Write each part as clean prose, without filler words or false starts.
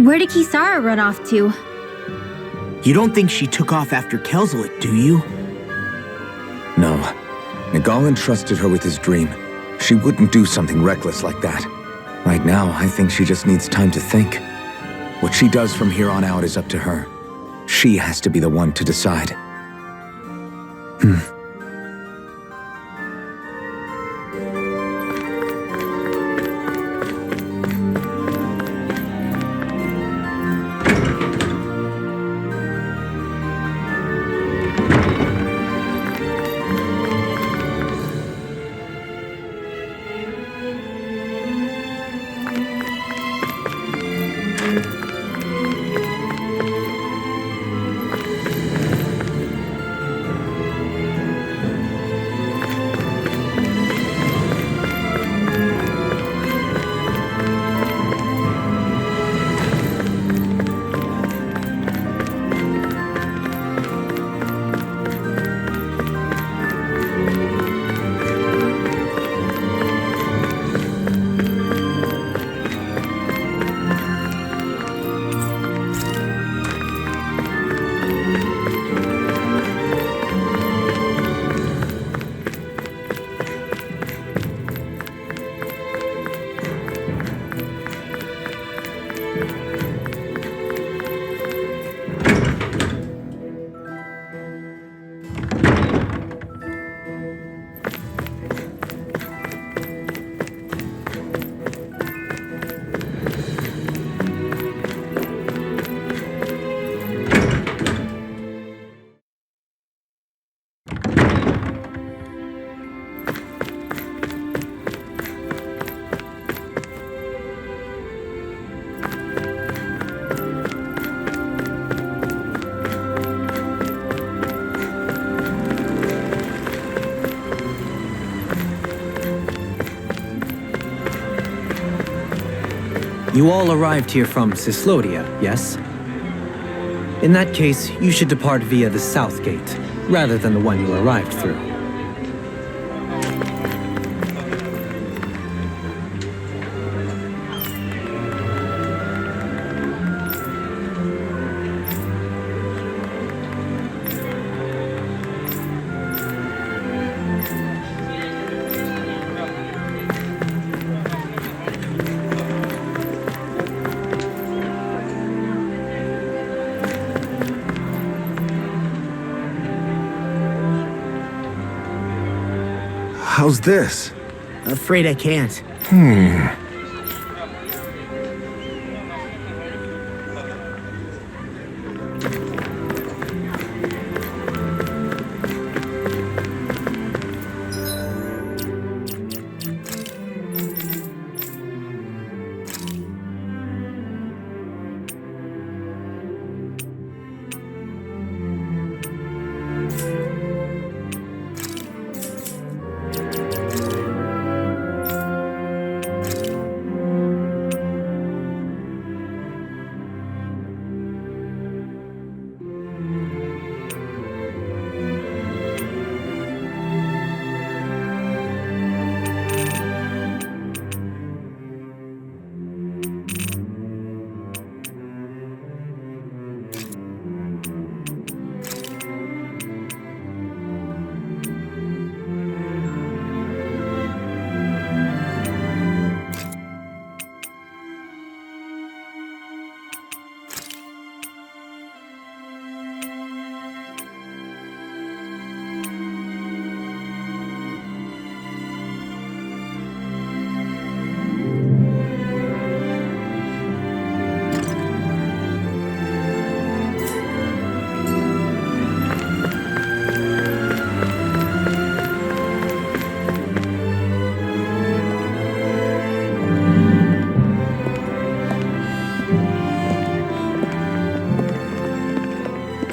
Where did Kisara run off to? You don't think she took off after Kelzalik, do you? No. Nagal entrusted her with his dream. She wouldn't do something reckless like that. Right now, I think she just needs time to think. What she does from here on out is up to her. She has to be the one to decide. You all arrived here from Cislodia, yes? In that case, you should depart via the south gate, rather than the one you arrived through. How's this? Afraid I can't.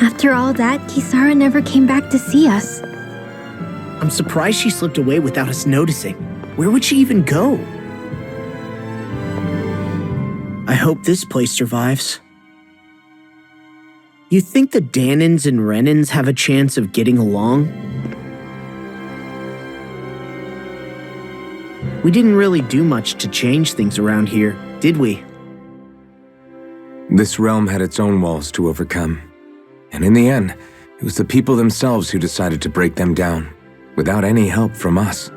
After all that, Kisara never came back to see us. I'm surprised she slipped away without us noticing. Where would she even go? I hope this place survives. You think the Danans and Renans have a chance of getting along? We didn't really do much to change things around here, did we? This realm had its own walls to overcome. And in the end, it was the people themselves who decided to break them down, without any help from us.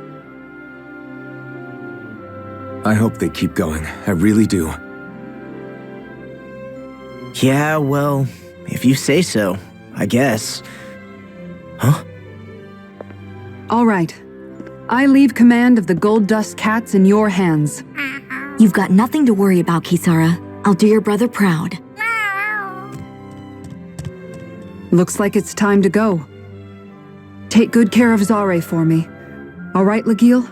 I hope they keep going, I really do. Yeah, well, if you say so, I guess. Huh? All right. I leave command of the Goldendust Cats in your hands. You've got nothing to worry about, Kisara. I'll do your brother proud. Looks like it's time to go. Take good care of Zare for me. All right, Legil?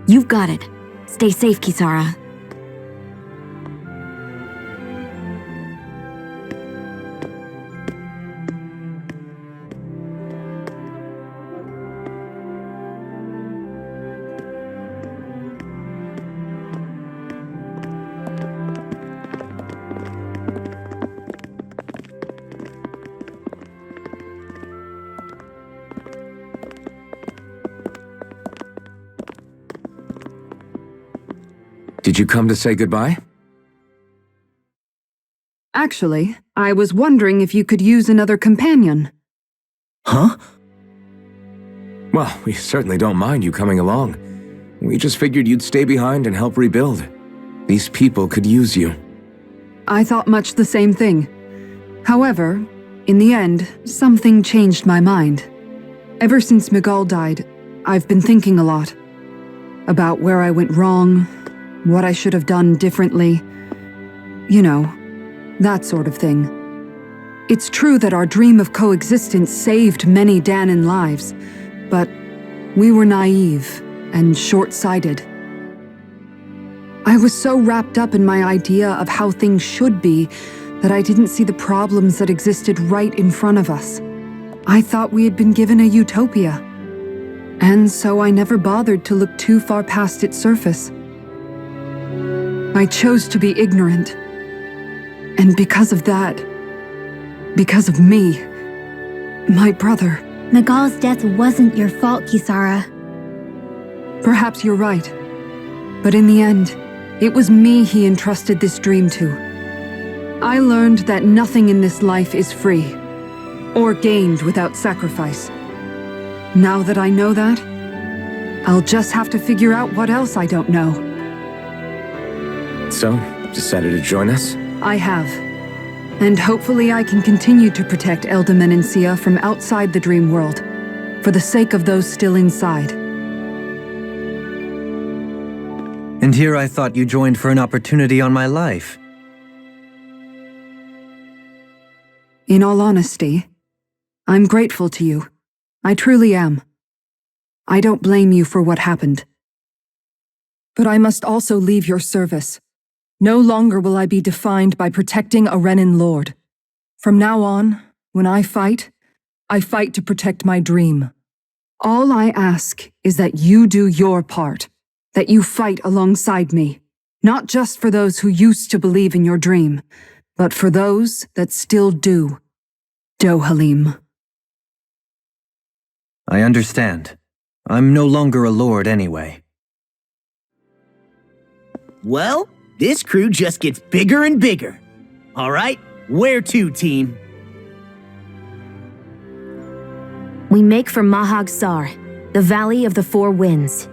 You've got it. Stay safe, Kisara. Did you come to say goodbye? Actually, I was wondering if you could use another companion. Huh? Well, we certainly don't mind you coming along. We just figured you'd stay behind and help rebuild. These people could use you. I thought much the same thing. However, in the end, something changed my mind. Ever since Miguel died, I've been thinking a lot. About where I went wrong, what I should have done differently. You know, that sort of thing. It's true that our dream of coexistence saved many Danan lives, but we were naive and short-sighted. I was so wrapped up in my idea of how things should be that I didn't see the problems that existed right in front of us. I thought we had been given a utopia, and so I never bothered to look too far past its surface. I chose to be ignorant. And because of that, because of me, my brother... Miguel's death wasn't your fault, Kisara. Perhaps you're right. But in the end, it was me he entrusted this dream to. I learned that nothing in this life is free, or gained without sacrifice. Now that I know that, I'll just have to figure out what else I don't know. So, decided to join us? I have. And hopefully I can continue to protect Eldaman and Sia from outside the dream world, for the sake of those still inside. And here I thought you joined for an opportunity on my life. In all honesty, I'm grateful to you. I truly am. I don't blame you for what happened. But I must also leave your service. No longer will I be defined by protecting a Renan lord. From now on, when I fight to protect my dream. All I ask is that you do your part, that you fight alongside me, not just for those who used to believe in your dream, but for those that still do. Dohalim. I understand. I'm no longer a lord anyway. Well, this crew just gets bigger and bigger. All right, where to, team? We make for Mahag Sar, the Valley of the Four Winds.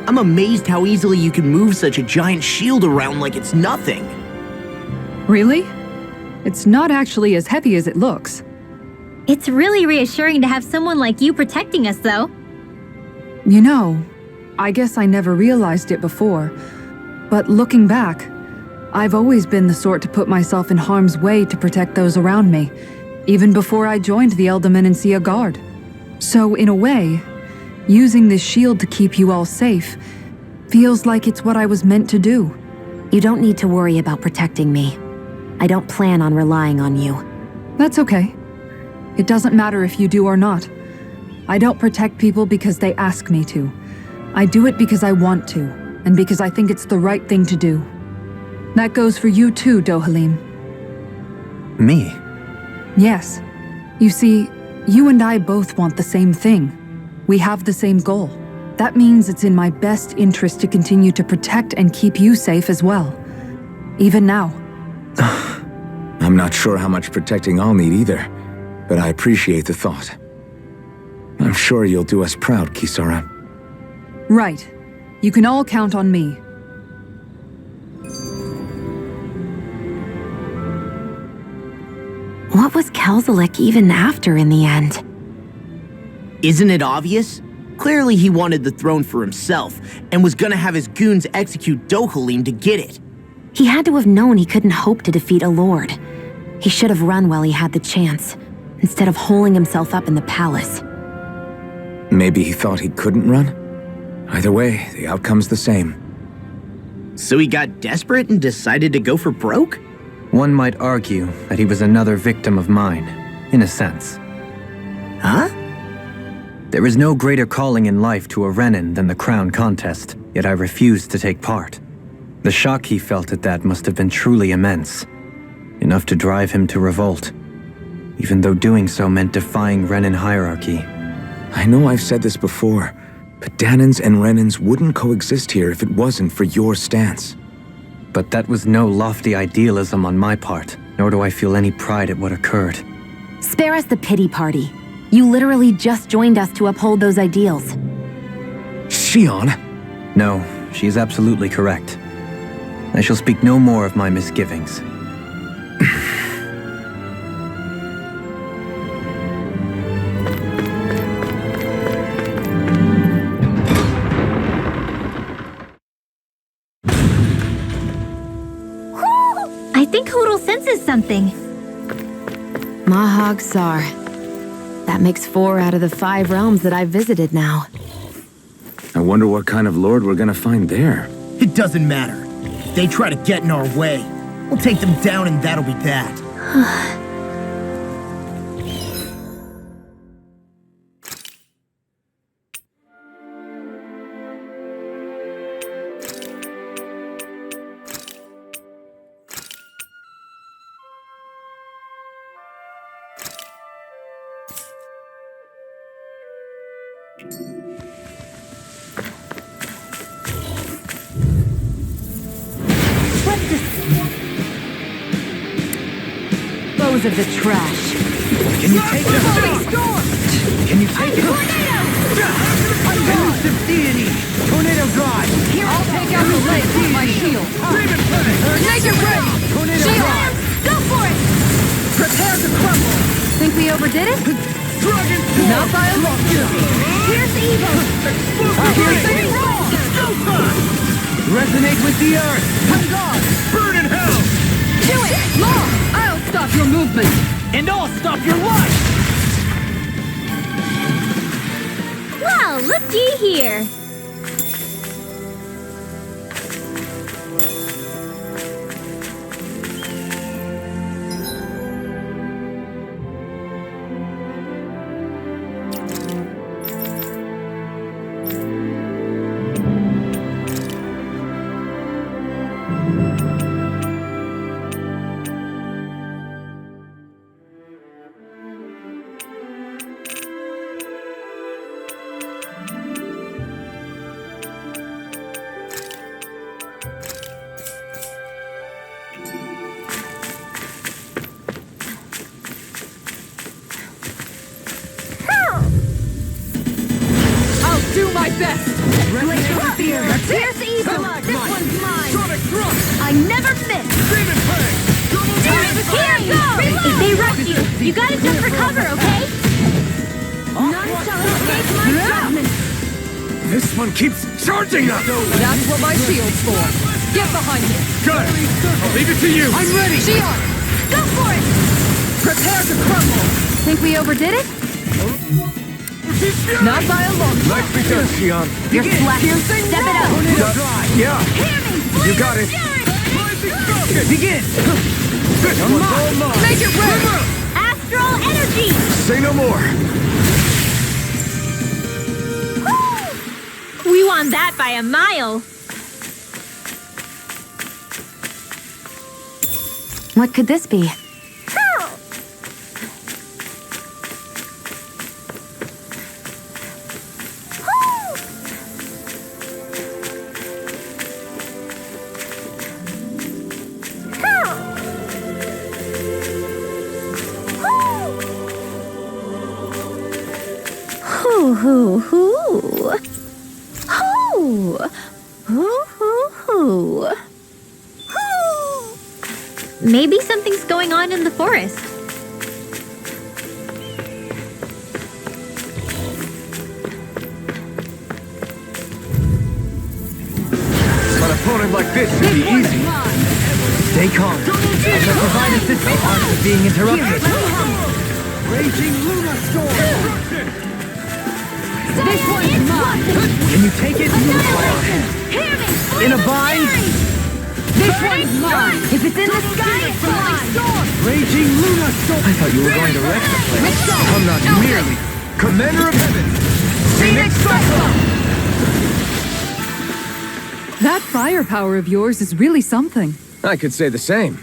I'm amazed how easily you can move such a giant shield around like it's nothing. Really? It's not actually as heavy as it looks. It's really reassuring to have someone like you protecting us, though. You know, I guess I never realized it before, but looking back, I've always been the sort to put myself in harm's way to protect those around me, even before I joined the Eldermenancia Guard. So in a way, using this shield to keep you all safe feels like it's what I was meant to do. You don't need to worry about protecting me. I don't plan on relying on you. That's okay. It doesn't matter if you do or not. I don't protect people because they ask me to. I do it because I want to, and because I think it's the right thing to do. That goes for you too, Dohalim. Me? Yes. You see, you and I both want the same thing. We have the same goal. That means it's in my best interest to continue to protect and keep you safe as well. Even now. I'm not sure how much protecting I'll need either, but I appreciate the thought. I'm sure you'll do us proud, Kisara. Right. You can all count on me. What was Kelzalik even after in the end? Isn't it obvious? Clearly he wanted the throne for himself, and was gonna have his goons execute Dohalim to get it. He had to have known he couldn't hope to defeat a lord. He should have run while he had the chance, instead of holding himself up in the palace. Maybe he thought he couldn't run? Either way, the outcome's the same. So he got desperate and decided to go for broke? One might argue that he was another victim of mine, in a sense. Huh? There is no greater calling in life to a Renan than the crown contest, yet I refused to take part. The shock he felt at that must have been truly immense, enough to drive him to revolt, even though doing so meant defying Renan hierarchy. I know I've said this before, but Danans and Renans wouldn't coexist here if it wasn't for your stance. But that was no lofty idealism on my part, nor do I feel any pride at what occurred. Spare us the pity party. You literally just joined us to uphold those ideals. Shion? No, she is absolutely correct. I shall speak no more of my misgivings. I think Hoodle senses something. Mahag Sar. That makes 4 out of the 5 realms that I've visited now. I wonder what kind of lord we're gonna find there. It doesn't matter. If they try to get in our way, we'll take them down and that'll be that. Those of the trash. Can you take them? Can you take it? Elusive deity! Tornado drive! I'll take out the legs with my shield. Make it ready! Tornado drive! Go for it! Prepare to crumble! Think we overdid it? Dragon Not by a lot. Here's evil! Explosive wrong! Go time! Resonate with the earth! Come on! Burn in hell! Do it! Law! I'll stop your movement! And I'll stop your life! Well, looky here. and never miss! Here goes! If they rush you, you gotta jump for cover, okay? None shall escape my judgment! This one keeps charging us! That's what my shield's for. Get behind me. Good! I'll leave it to you! I'm ready! Shion, Go for it! prepare to crumble. Think we overdid it? Not by a long shot. Nicely done, Shion. You're slacking. Step it up! Yeah! Hear me! You got it! Begin! This one's all mine! Make it rain! Astral energy! Say no more! We won that by a mile! What could this be? Hoo hoo hoo! Hoo! Hoo hoo hoo! Hoo! Maybe something's going on in the forest. An opponent like this should be easy. Stay calm. I shall provide assistance after being interrupted. Raging Luna Storm! This one's mine. Can you take it? By our hand. Hear me! In a bind? This one's mine. If it's in the sky, it's mine! Raging Luna Storm! I thought you were going to wreck the place. I'm not merely Commander of Heaven! Phoenix Cyclone! That firepower of yours is really something. I could say the same.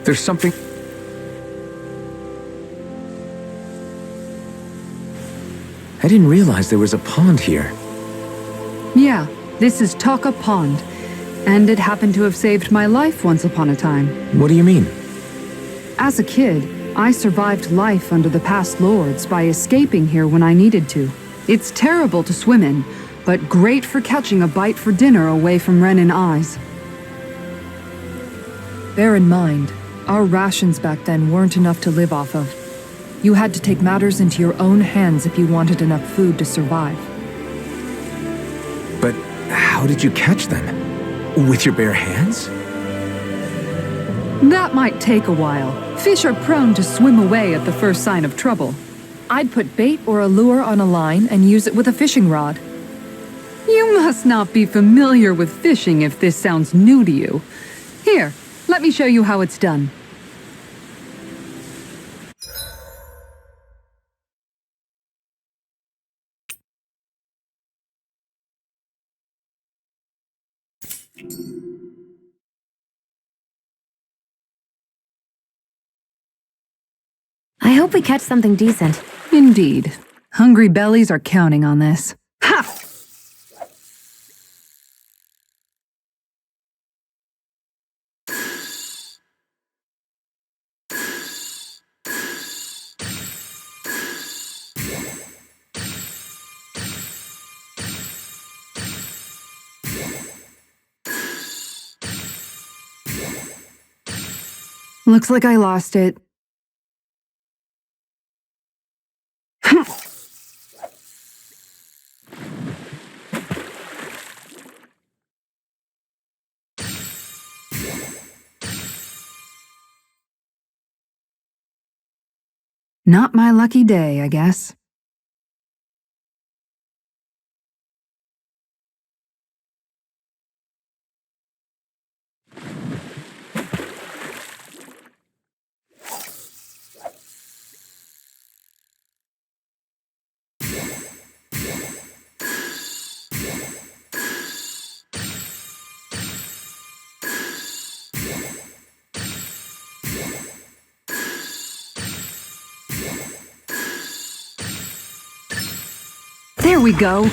There's something... I didn't realize there was a pond here. Yeah, this is Taka Pond. And it happened to have saved my life once upon a time. What do you mean? As a kid, I survived life under the past lords by escaping here when I needed to. It's terrible to swim in, but great for catching a bite for dinner away from Renan eyes. Bear in mind, our rations back then weren't enough to live off of. You had to take matters into your own hands if you wanted enough food to survive. But how did you catch them? With your bare hands? That might take a while. Fish are prone to swim away at the first sign of trouble. I'd put bait or a lure on a line and use it with a fishing rod. You must not be familiar with fishing if this sounds new to you. Here, let me show you how it's done. I hope we catch something decent. Indeed. Hungry bellies are counting on this. Ha! Looks like I lost it. Not my lucky day, I guess. There we go.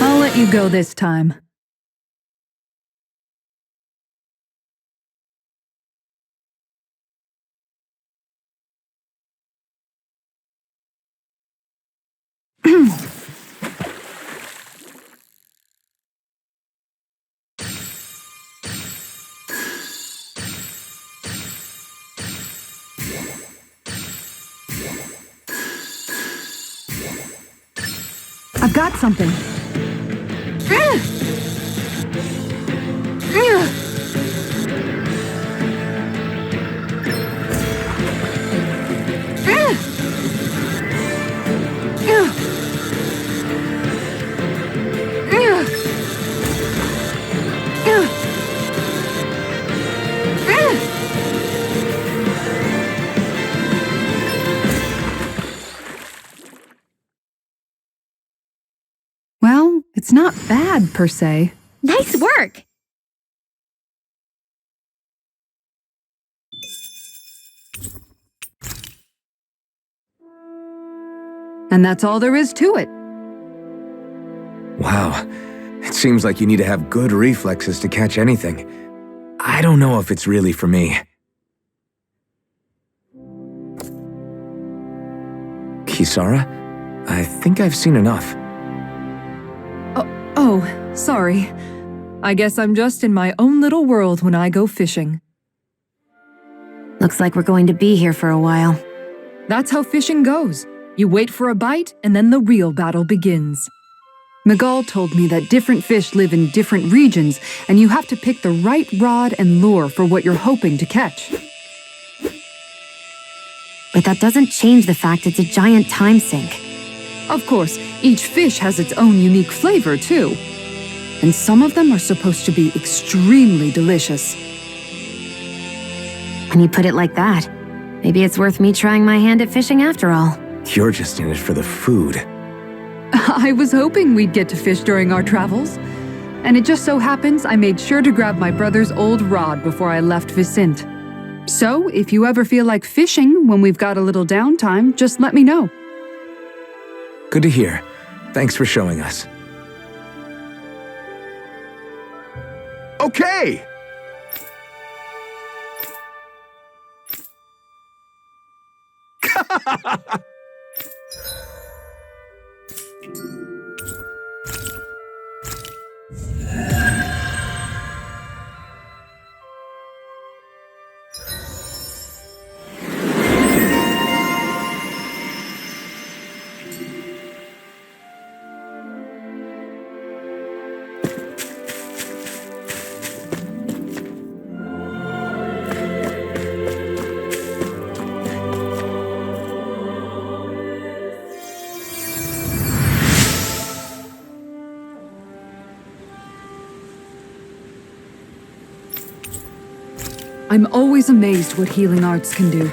I'll let you go this time. I've got something. Well, it's not bad, per se. Nice work! And that's all there is to it. Wow. It seems like you need to have good reflexes to catch anything. I don't know if it's really for me. Kisara? I think I've seen enough. Oh, sorry. I guess I'm just in my own little world when I go fishing. Looks like we're going to be here for a while. That's how fishing goes. You wait for a bite, and then the real battle begins. Miguel told me that different fish live in different regions, and you have to pick the right rod and lure for what you're hoping to catch. But that doesn't change the fact it's a giant time sink. Of course, each fish has its own unique flavor, too. And some of them are supposed to be extremely delicious. When you put it like that, maybe it's worth me trying my hand at fishing after all. You're just in it for the food. I was hoping we'd get to fish during our travels. And it just so happens I made sure to grab my brother's old rod before I left Viscint. So, if you ever feel like fishing when we've got a little downtime, just let me know. Good to hear. Thanks for showing us. Okay! I'm always amazed what healing arts can do.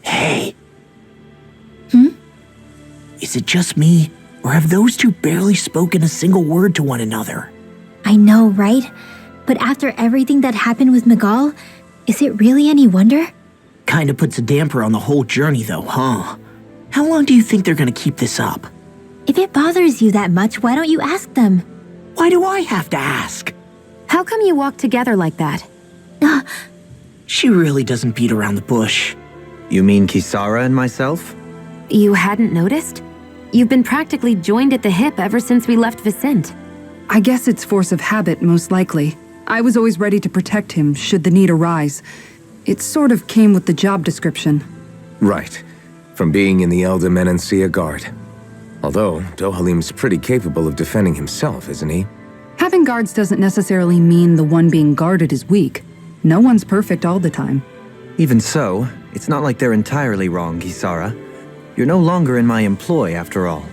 Hey. Is it just me, or have those two barely spoken a single word to one another? I know, right? But after everything that happened with Miguel, is it really any wonder? Kinda puts a damper on the whole journey though, huh? How long do you think they're gonna keep this up? If it bothers you that much, why don't you ask them? Why do I have to ask? How come you walk together like that? She really doesn't beat around the bush. You mean Kisara and myself? You hadn't noticed? You've been practically joined at the hip ever since we left Viscint. I guess it's force of habit, most likely. I was always ready to protect him should the need arise. It sort of came with the job description. Right. From being in the Elder Menancia Guard. Although, Dohalim's pretty capable of defending himself, isn't he? Having guards doesn't necessarily mean the one being guarded is weak. No one's perfect all the time. Even so, it's not like they're entirely wrong, Kisara. You're no longer in my employ, after all.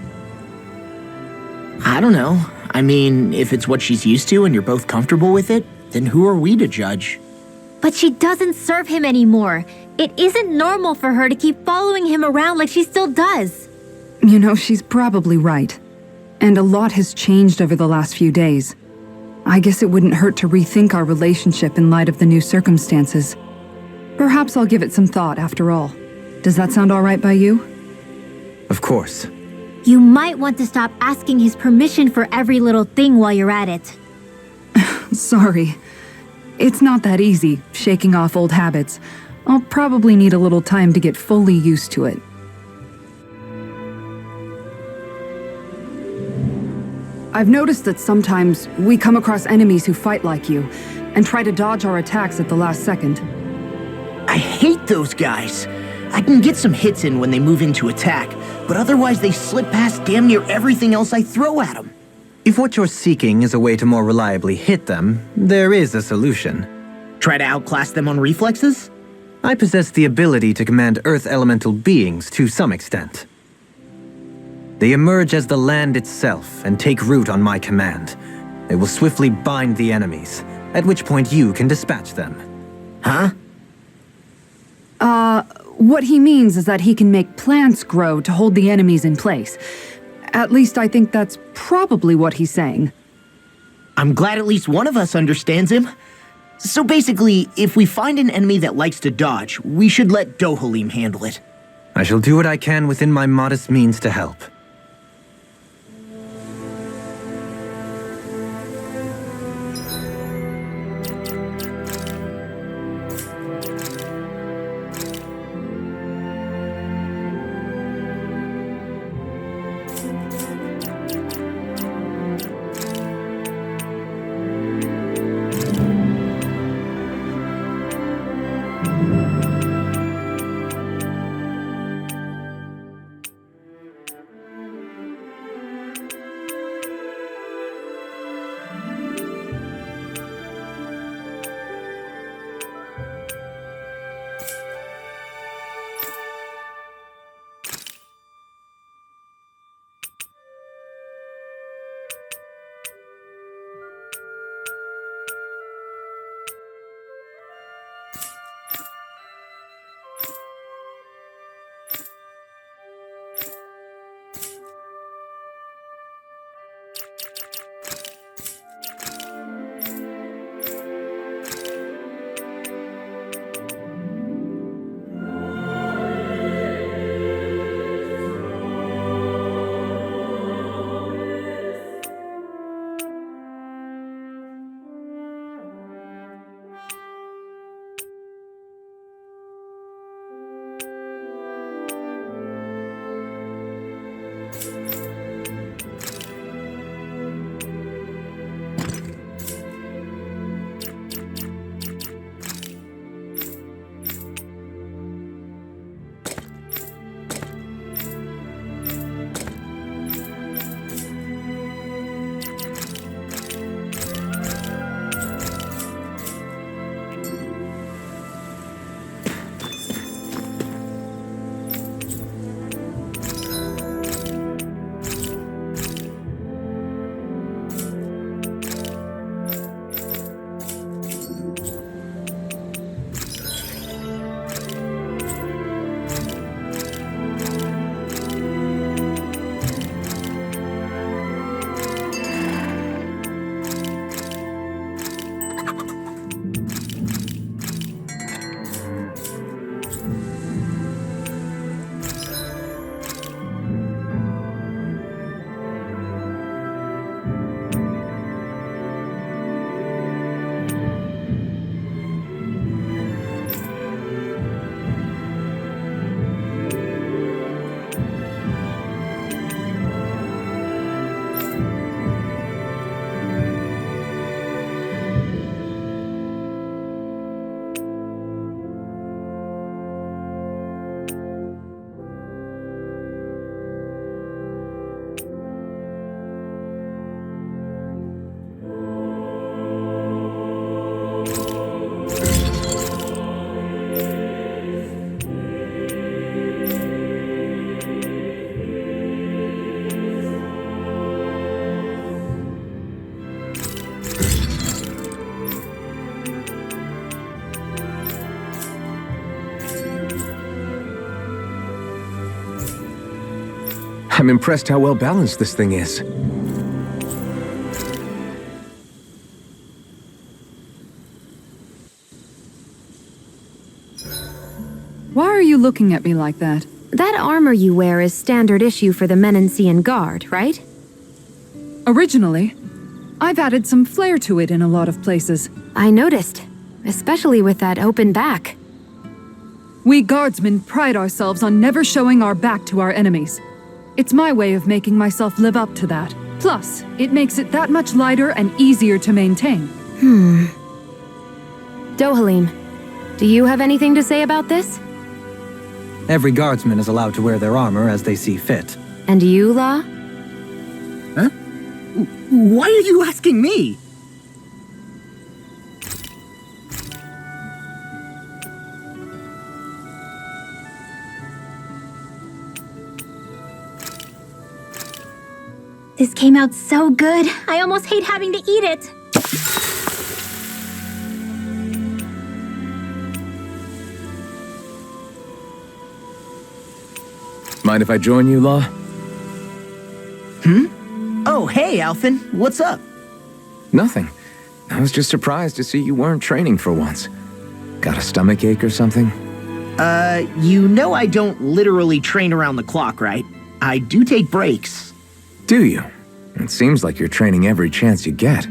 I don't know. I mean, if it's what she's used to and you're both comfortable with it, then who are we to judge? But she doesn't serve him anymore. It isn't normal for her to keep following him around like she still does. You know, she's probably right. And a lot has changed over the last few days. I guess it wouldn't hurt to rethink our relationship in light of the new circumstances. Perhaps I'll give it some thought after all. Does that sound all right by you? Of course. You might want to stop asking his permission for every little thing while you're at it. Sorry. It's not that easy, shaking off old habits. I'll probably need a little time to get fully used to it. I've noticed that sometimes we come across enemies who fight like you, and try to dodge our attacks at the last second. I hate those guys. I can get some hits in when they move into attack, but otherwise they slip past damn near everything else I throw at them. If what you're seeking is a way to more reliably hit them, there is a solution. Try to outclass them on reflexes? I possess the ability to command Earth elemental beings to some extent. They emerge as the land itself and take root on my command. They will swiftly bind the enemies, at which point you can dispatch them. Huh? What he means is that he can make plants grow to hold the enemies in place. At least I think that's probably what he's saying. I'm glad at least one of us understands him. So basically, if we find an enemy that likes to dodge, we should let Dohalim handle it. I shall do what I can within my modest means to help. I'm impressed how well balanced this thing is. Why are you looking at me like that? That armor you wear is standard issue for the Menancian Guard, right? Originally, I've added some flair to it in a lot of places. I noticed, especially with that open back. We guardsmen pride ourselves on never showing our back to our enemies. It's my way of making myself live up to that. Plus, it makes it that much lighter and easier to maintain. Dohalim, do you have anything to say about this? Every guardsman is allowed to wear their armor as they see fit. And you, La? Huh? Why are you asking me? This came out so good. I almost hate having to eat it. Mind if I join you, Law? Oh, hey, Alphen. What's up? Nothing. I was just surprised to see you weren't training for once. Got a stomachache or something? You know I don't literally train around the clock, right? I do take breaks. Do you? It seems like you're training every chance you get.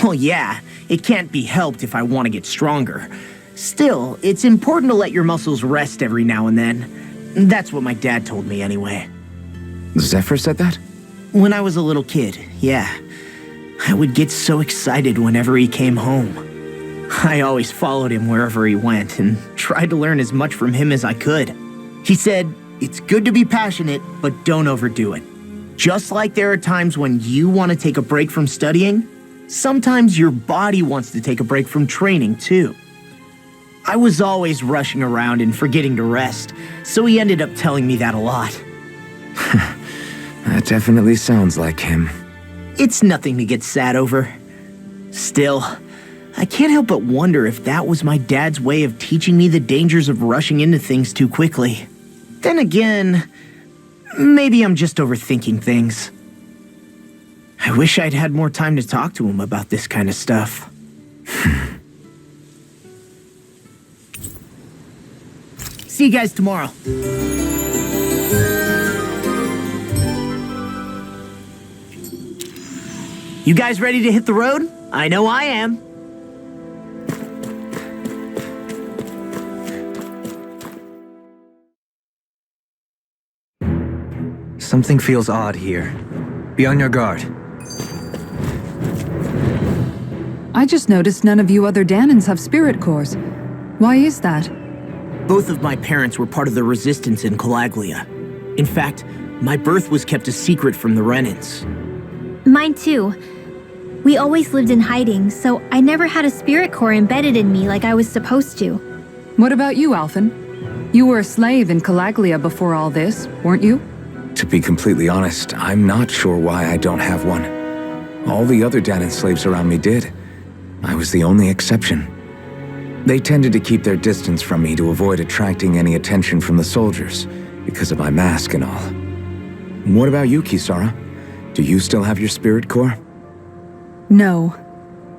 Well, yeah, it can't be helped if I want to get stronger. Still, it's important to let your muscles rest every now and then. That's what my dad told me anyway. Zephyr said that? When I was a little kid, yeah. I would get so excited whenever he came home. I always followed him wherever he went and tried to learn as much from him as I could. He said, it's good to be passionate, but don't overdo it. Just like there are times when you want to take a break from studying, sometimes your body wants to take a break from training too. I was always rushing around and forgetting to rest, so he ended up telling me that a lot. That definitely sounds like him. It's nothing to get sad over. Still, I can't help but wonder if that was my dad's way of teaching me the dangers of rushing into things too quickly. Then again, maybe I'm just overthinking things. I wish I'd had more time to talk to him about this kind of stuff. See you guys tomorrow. You guys ready to hit the road? I know I am. Something feels odd here. Be on your guard. I just noticed none of you other Danans have spirit cores. Why is that? Both of my parents were part of the resistance in Calaglia. In fact, my birth was kept a secret from the Renans. Mine too. We always lived in hiding, so I never had a spirit core embedded in me like I was supposed to. What about you, Alphen? You were a slave in Calaglia before all this, weren't you? To be completely honest, I'm not sure why I don't have one. All the other Danan slaves around me did. I was the only exception. They tended to keep their distance from me to avoid attracting any attention from the soldiers, because of my mask and all. What about you, Kisara? Do you still have your spirit core? No.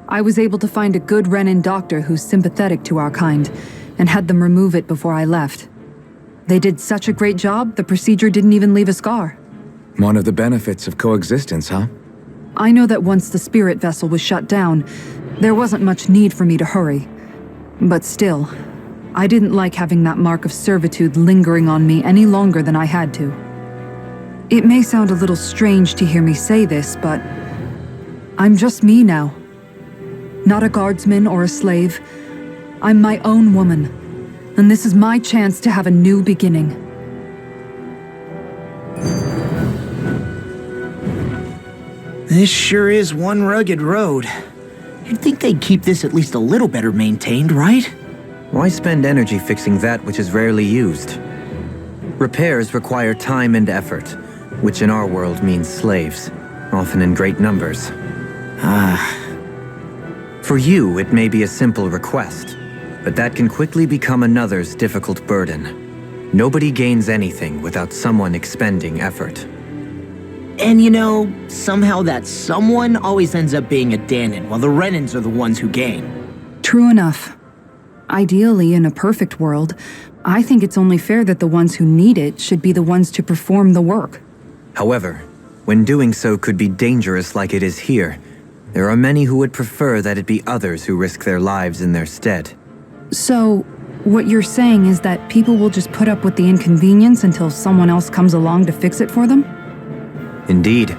I was able to find a good Renan doctor who's sympathetic to our kind, and had them remove it before I left. They did such a great job, the procedure didn't even leave a scar. One of the benefits of coexistence, huh? I know that once the spirit vessel was shut down, there wasn't much need for me to hurry. But still, I didn't like having that mark of servitude lingering on me any longer than I had to. It may sound a little strange to hear me say this, but I'm just me now. Not a guardsman or a slave. I'm my own woman, and this is my chance to have a new beginning. This sure is one rugged road. You'd think they'd keep this at least a little better maintained, right? Why spend energy fixing that which is rarely used? Repairs require time and effort, which in our world means slaves, often in great numbers. For you, it may be a simple request, but that can quickly become another's difficult burden. Nobody gains anything without someone expending effort. And you know, somehow that someone always ends up being a Danon, while the Renans are the ones who gain. True enough. Ideally, in a perfect world, I think it's only fair that the ones who need it should be the ones to perform the work. However, when doing so could be dangerous like it is here, there are many who would prefer that it be others who risk their lives in their stead. So, what you're saying is that people will just put up with the inconvenience until someone else comes along to fix it for them? Indeed.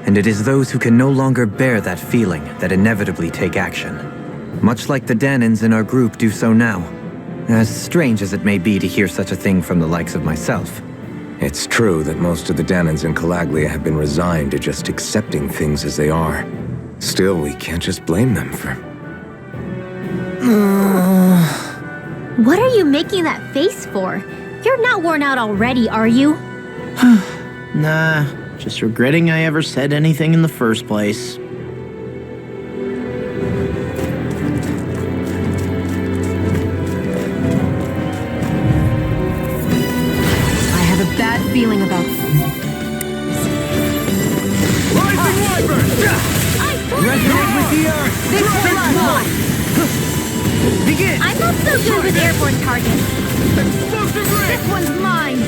And it is those who can no longer bear that feeling that inevitably take action. Much like the Danons in our group do so now. As strange as it may be to hear such a thing from the likes of myself. It's true that most of the Danons in Calaglia have been resigned to just accepting things as they are. Still, we can't just blame them for... What are you making that face for? You're not worn out already, are you? Nah, just regretting I ever said anything in the first place. I have a bad feeling about... Rising Wyvern! Resonate with the earth! This one! Begin! I'm not so good with airborne targets. Explosive ray! This one's mine!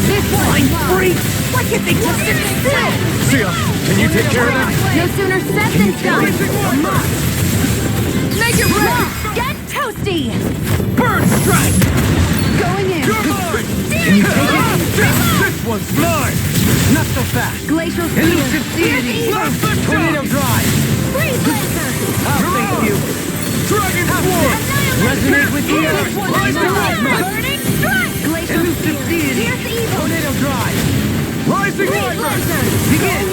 This one's mine! Freak! Why can't they just sit still? Sia, can you take care of that? No sooner said than done! Rising Wyvern! Make it rain! Get toasty! Burn strike! Going in! You're mine! Can you take it? This one's mine! Not so fast! Glacial Elusive spear! deity! Last lift Tornado down! drive! Freeze laser! I'll thank you! Dragon Sword! Resonate with the This earth! one's Rising mine! Wyvern! Burning strike! Glacial Elusive spear! deity! Here's the evil! Tornado drive! Rising Freeze Wyvern! laser! Begin!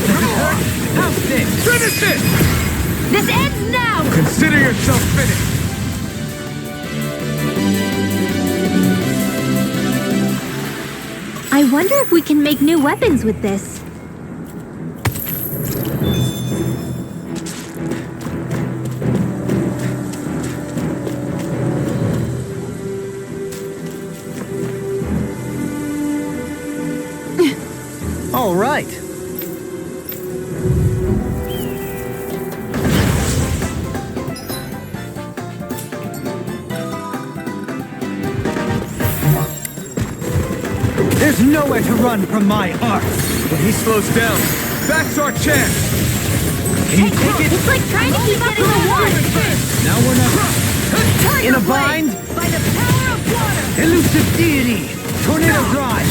Does it hurt? How's this? Finish it! This ends now! Consider yourself finished! I wonder if we can make new weapons with this. All right. There's nowhere to run from my art. When he slows down, that's our chance! Can you take it? It's like trying to keep up with the water. Now we're not in a bind. By the power of water! Elusive deity. Tornado drive.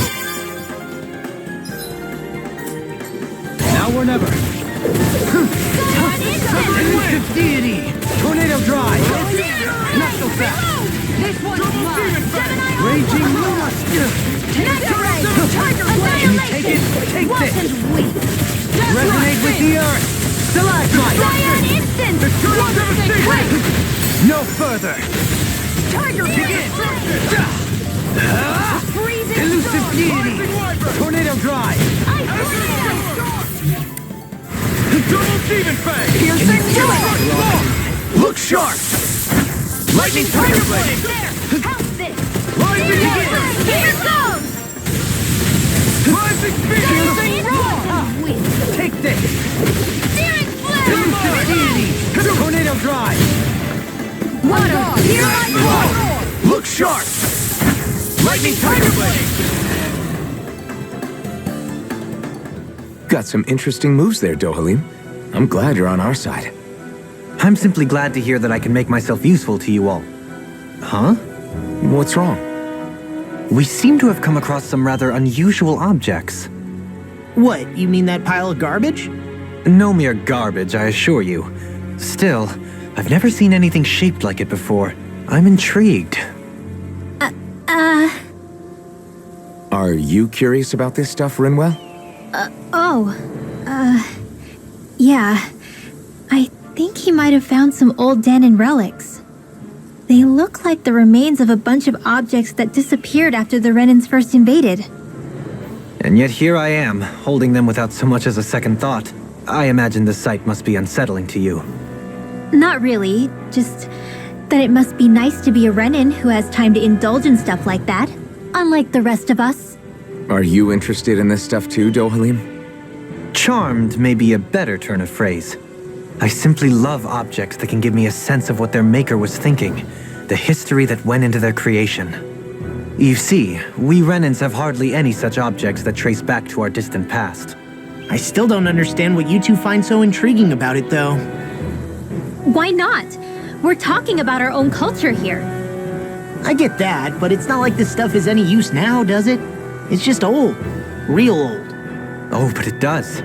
Now or never. Elusive deity. Tornado drive. Not so fast. This one's mine! Raging Luna. Can you take it? Take this. Resonate with the earth. Stalagmite. Iron instant! No further. Tiger Begin. Freezing Elusive deity. Tornado drive. Double Demon Fang! Look sharp. Lightning Tiger Blade. How's this? Rising Here Wyvern! goes! Rising Spear! Take this. Searing flare! Elusive deity. Tornado drive. Water! Here I go! Look sharp. Lightning Tiger Blade. Got some interesting moves there, Dohalim. I'm glad you're on our side. I'm simply glad to hear that I can make myself useful to you all. Huh? What's wrong? We seem to have come across some rather unusual objects. What, you mean that pile of garbage? No mere garbage, I assure you. Still, I've never seen anything shaped like it before. I'm intrigued. Are you curious about this stuff, Rinwell? Yeah. I think he might have found some old Danon relics. They look like the remains of a bunch of objects that disappeared after the Renans first invaded. And yet here I am, holding them without so much as a second thought. I imagine the sight must be unsettling to you. Not really, just that it must be nice to be a Renan who has time to indulge in stuff like that. unlike the rest of us. Are you interested in this stuff too, Dohalim? Charmed may be a better turn of phrase. I simply love objects that can give me a sense of what their maker was thinking, the history that went into their creation. You see, we Renans have hardly any such objects that trace back to our distant past. I still don't understand what you two find so intriguing about it, though. Why not? We're talking about our own culture here. I get that, but it's not like this stuff is any use now, does it? It's just old. Real old. Oh, but it does.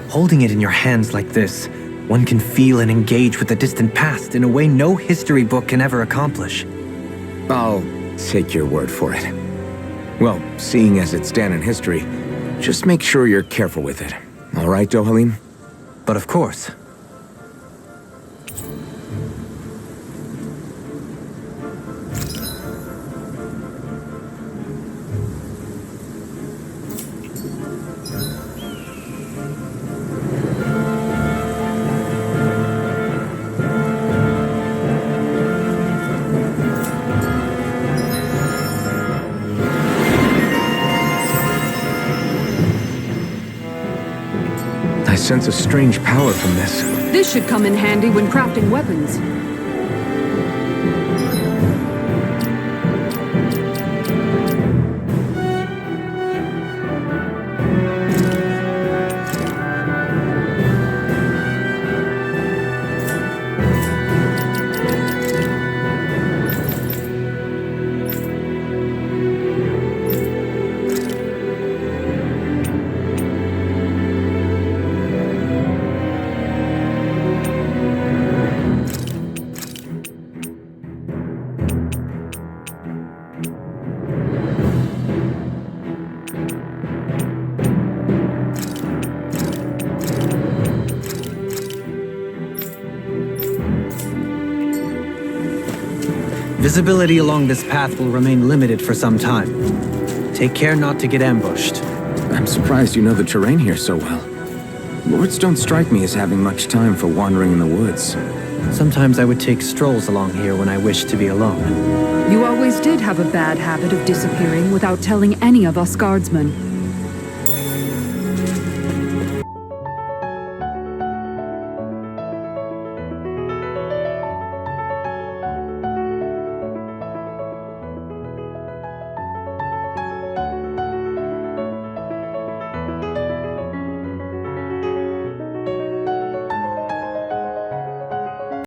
Holding it in your hands like this, one can feel and engage with the distant past in a way no history book can ever accomplish. I'll take your word for it. Well, seeing as it's down in history, just make sure you're careful with it. All right, Dohalim? But of course. I sense a strange power from this. This should come in handy when crafting weapons. Visibility along this path will remain limited for some time. Take care not to get ambushed. I'm surprised you know the terrain here so well. Lords don't strike me as having much time for wandering in the woods. Sometimes I would take strolls along here when I wished to be alone. You always did have a bad habit of disappearing without telling any of us guardsmen.